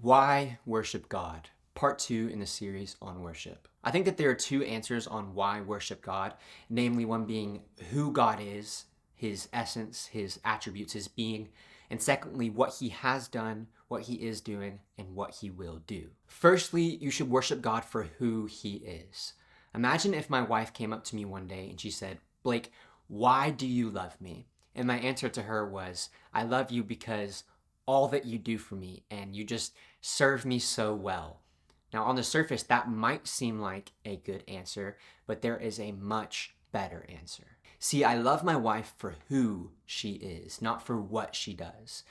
Why worship God? Part 2 in the series on worship. I think that there are two answers on why worship God, namely one being who God is, his essence, his attributes, his being, and secondly, what he has done, what he is doing, and what he will do. Firstly, you should worship God for who he is. Imagine if my wife came up to me one day and she said, "Blake, why do you love me?" And my answer to her was, "I love you because all that you do for me and you just serve me so well." Now, on the surface, that might seem like a good answer, but there is a much better answer. See, I love my wife for who she is, not for what she does.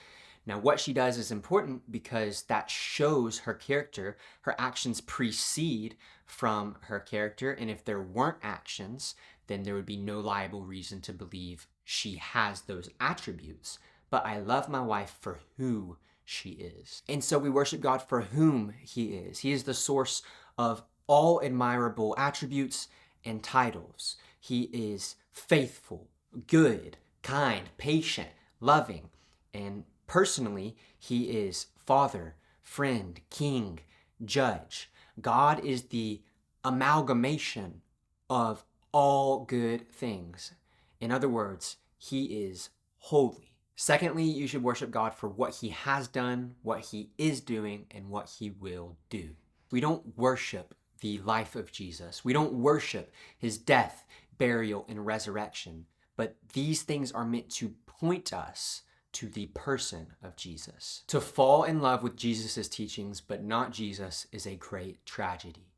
Now, what she does is important because that shows her character. Her actions precede from her character, and if there weren't actions, then there would be no liable reason to believe she has those attributes. But I love my wife for who she is. And so we worship God for whom he is. He is the source of all admirable attributes and titles. He is faithful, good, kind, patient, loving, and personally, he is Father, friend, King, Judge. God is the amalgamation of all good things. In other words, he is holy. Secondly, you should worship God for what he has done, what he is doing, and what he will do. We don't worship the life of Jesus. We don't worship his death, burial, and resurrection. But these things are meant to point us to the person of Jesus. To fall in love with Jesus' teachings but not Jesus is a great tragedy.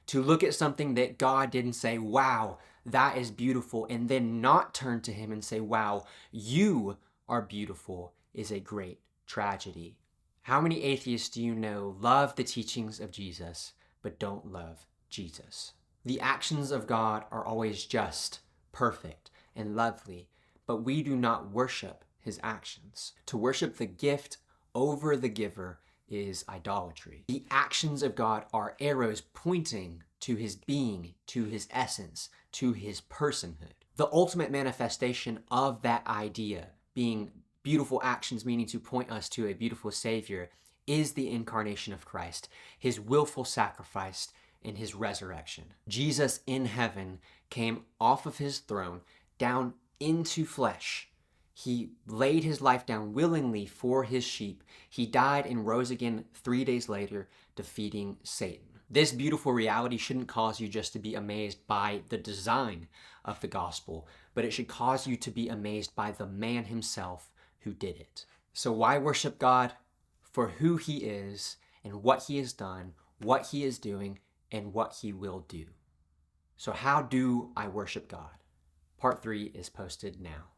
To look at something that God did and say, "Wow, that is beautiful," and then not turn to him and say, "Wow, you are beautiful," is a great tragedy. How many atheists do you know love the teachings of Jesus but don't love Jesus? The actions of God are always just, perfect, and lovely, but we do not worship his actions. To worship the gift over the giver is idolatry. The actions of God are arrows pointing to his being, to his essence, to his personhood. The ultimate manifestation of that idea, being beautiful actions meaning to point us to a beautiful Savior, is the incarnation of Christ, his willful sacrifice, and his resurrection. Jesus in heaven came off of his throne down into flesh. He laid his life down willingly for his sheep. He died and rose again 3 days later, defeating Satan. This beautiful reality shouldn't cause you just to be amazed by the design of the gospel, but it should cause you to be amazed by the man himself who did it. So why worship God? For who he is and what he has done, what he is doing, and what he will do. So how do I worship God? Part 3 is posted now.